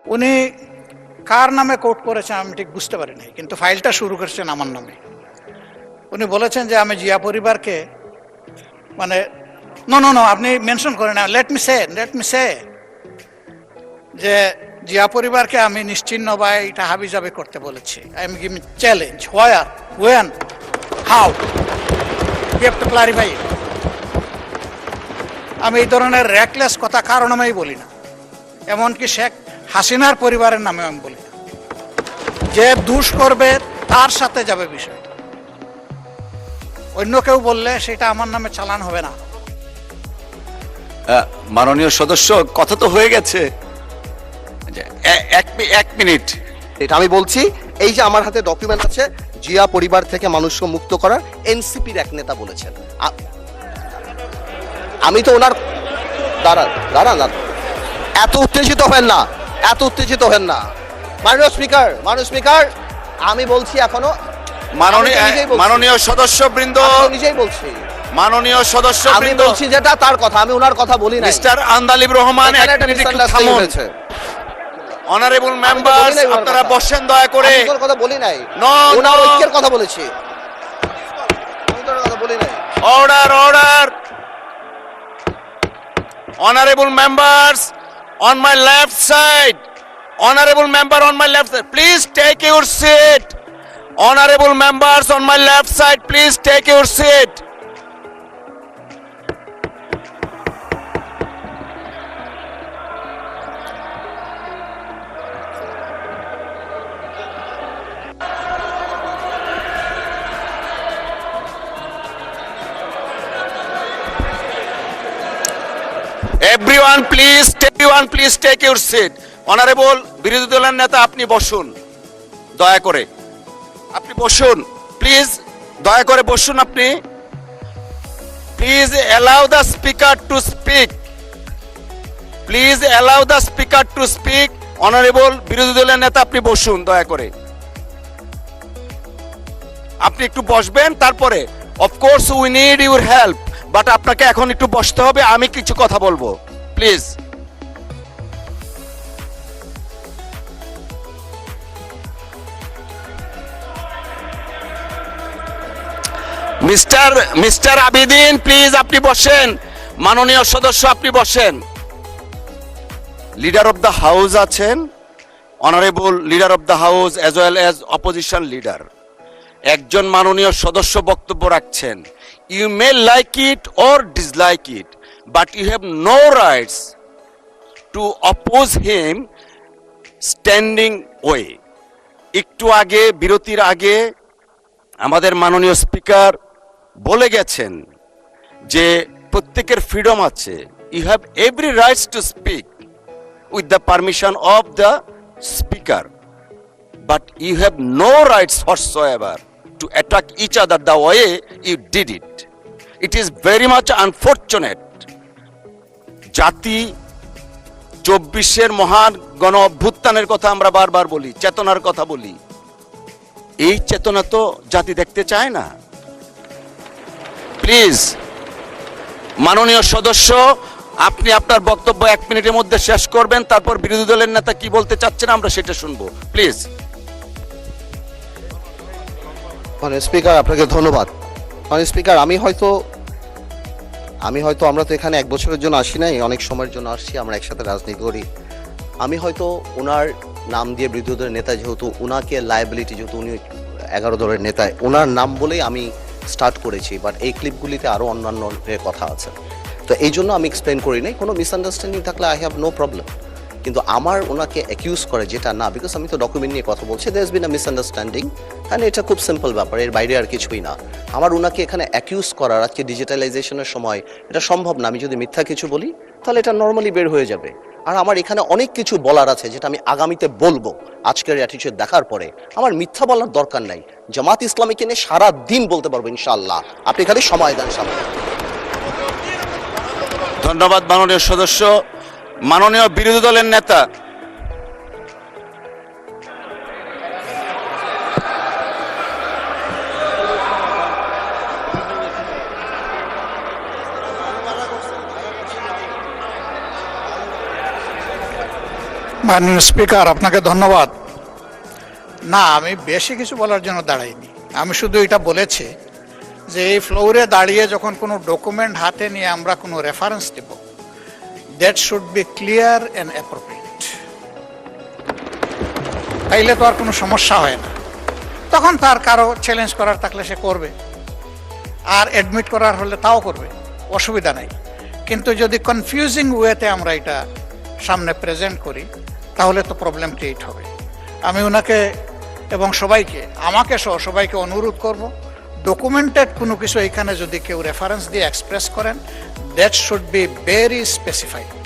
উনি কার নামে কোর্ট করেছেন আমি ঠিক বুঝতে পারি নাই, কিন্তু ফাইলটা শুরু করেছেন আমার নামে। উনি বলেছেন যে আমি জিয়া পরিবারকে মানে নো নো নো আপনি মেনশন করেন না, লেট মি সে যে জিয়া পরিবারকে আমি নিশ্চিহ্ন বা এটা হাবিজাবি করতে বলেছি। I am giving challenge, where, when, how, you have to clarify. আমি এই ধরনের র্যাকলেস কথা কারো নামেই বলি না, এমনকি শেখ হাসিনার পরিবারের নামে আমি বলি না। যে দুষ করবে তার সাথে যাবে বিষয়, অন্য কেউ বললে সেটা আমার নামে চালান হবে না। মাননীয় সদস্য, কথা তো হয়ে গেছে। এক মিনিট, এটা আমি বলছি, এই যে আমার হাতে ডকুমেন্ট আছে, জিয়া পরিবার থেকে মানুষকে মুক্ত করার এনসিপির এক নেতা বলেছেন। আমি তো ওনার দাঁড়ান, এত উত্তেজিত হেন না, মাননীয় স্পিকার, আমি বলছি এখনো মাননীয় সদস্য বৃন্দ, নিজেই বলছি, মাননীয় সদস্য আমি বৃন্দ, বলছি যেটা তার কথা, আমি ওনার কথা বলি না। মিস্টার আন্দালিব রহমান, এখানে একটা misunderstanding হয়েছে। অনারেবল মেম্বার্স, আপনারা বসেন দয়া করে। আমি তোর কথা বলি নাই, নো, ওনার ঐক্যের কথা বলেছি, আমি তোর কথা বলি নাই। Order. Honorable members on my left side, honorable member on my left side, please take your seat. Honorable members on my left side, please take your seat. Everyone please take your seat. Honorable বিরোধী দলের নেতা, আপনি বসুন দয়া করে, আপনি বসুন please, দয়া করে বসুন আপনি। Please allow the speaker to speak. Please allow the speaker to speak. Honorable বিরোধী দলের নেতা, আপনি বসুন দয়া করে, আপনি একটু বসবেন। তারপরে of course we need your help, but আপনাকে এখন একটু বসতে হবে, আমি কিছু কথা বলবো প্লিজ। মিস্টার আবিদিন, প্লিজ আপনি বসেন। মাননীয় সদস্য, আপনি বসেন। লিডার অফ দ্য হাউস আছেন, honourable leader of the house as well as opposition leader. একজন মাননীয় সদস্য বক্তব্য রাখছেন, you may like it or dislike it, but you have no rights to oppose him standing way. একটু আগে, বিরতির আগে আমাদের মাননীয় স্পিকার বলে গেছেন যে প্রত্যেকের ফ্রিডম আছে, you have every rights to speak with the permission of the speaker, but you have no rights whatsoever to attack each other the way you did it. It is very much unfortunate. জাতি 24-এর মহান গণ অভ্যুত্থানের কথা আমরা বারবার বলি, চেতনার কথা বলি, এই চেতনা তো জাতি দেখতে চায় না। প্লিজ মাননীয় সদস্য, আপনি আপনার বক্তব্য 1 মিনিটের মধ্যে শেষ করবেন, তারপর বিরোধী দলের নেতা কি বলতে চাচ্ছেন আমরা সেটা শুনবো প্লিজ। মানে স্পিকার, আপনাকে ধন্যবাদ। মানে স্পিকার, আমি হয়তো আমরা তো এখানে 1 বছরের জন্য আসি নাই, অনেক সময়ের জন্য আসছি, আমরা একসাথে রাজনীতি করি। আমি হয়তো ওনার নাম দিয়ে বিরোধী দলের নেতা, যেহেতু ওনাকে লায়াবিলিটি, যেহেতু উনি 11 দলের নেতা, ওনার নাম বলেই আমি স্টার্ট করেছি, বাট এই ক্লিপগুলিতে আরও অন্যান্য কথা আছে, তো এই জন্য আমি এক্সপ্লেন করি নাই। কোনো মিসআন্ডারস্ট্যান্ডিং থাকলে আই হ্যাভ নো প্রবলেম, কিন্তু আমার ওনাকে অ্যাকিউজ করে যেটা না, বিকজ আমি তো ডকুমেন্ট নিয়ে কথা বলছি, there has been a misunderstanding, কারণ এটা খুব সিম্পল ব্যাপার, এর বাইরে আর কিছুই না। আমার ওনাকে এখানে অ্যাকিউজ করার, আজকে ডিজিটালাইজেশনের সময় এটা সম্ভব না। আমি যদি মিথ্যা কিছু বলি তাহলে এটা নর্মালি বের হয়ে যাবে, আর আমার এখানে অনেক কিছু বলার আছে যেটা আমি আগামীতে বলবো। আজকের অ্যাটিটিউড দেখার পরে আমার মিথ্যা বলার দরকার নাই, জামাত ইসলামীকে নিয়ে সারা দিন বলতে পারবো ইনশাআল্লাহ, আপনি খালি সময় দেন সামনে। ধন্যবাদ মাননীয় সদস্য। মাননীয় বিরোধী দলের নেতা, মাননীয় স্পিকার, আপনাকে ধন্যবাদ। না, আমি বেশি কিছু বলার জন্য দাঁড়াইনি। আমি শুধু এটা বলেছি যে এই ফ্লোরে দাঁড়িয়ে যখন কোনো ডকুমেন্ট হাতে নিয়ে আমরা কোনো রেফারেন্স দেব, that should be clear and appropriate. তাইলে তো আর কোনো সমস্যা হয় না। তখন তার কারো চ্যালেঞ্জ করার থাকলে সে করবে, আর অ্যাডমিট করার হলে তাও করবে, অসুবিধা নাই। কিন্তু যদি কনফিউজিং ওয়েতে আমরা এটা সামনে প্রেজেন্ট করি তাহলে তো প্রবলেম ক্রিয়েট হবে। আমি ওনাকে এবং সবাইকে, আমাকে সহ সবাইকে অনুরোধ করব, ডকুমেন্টেড কোনো কিছু এখানে যদি কেউ রেফারেন্স দিয়ে এক্সপ্রেস করেন, that should be very specified.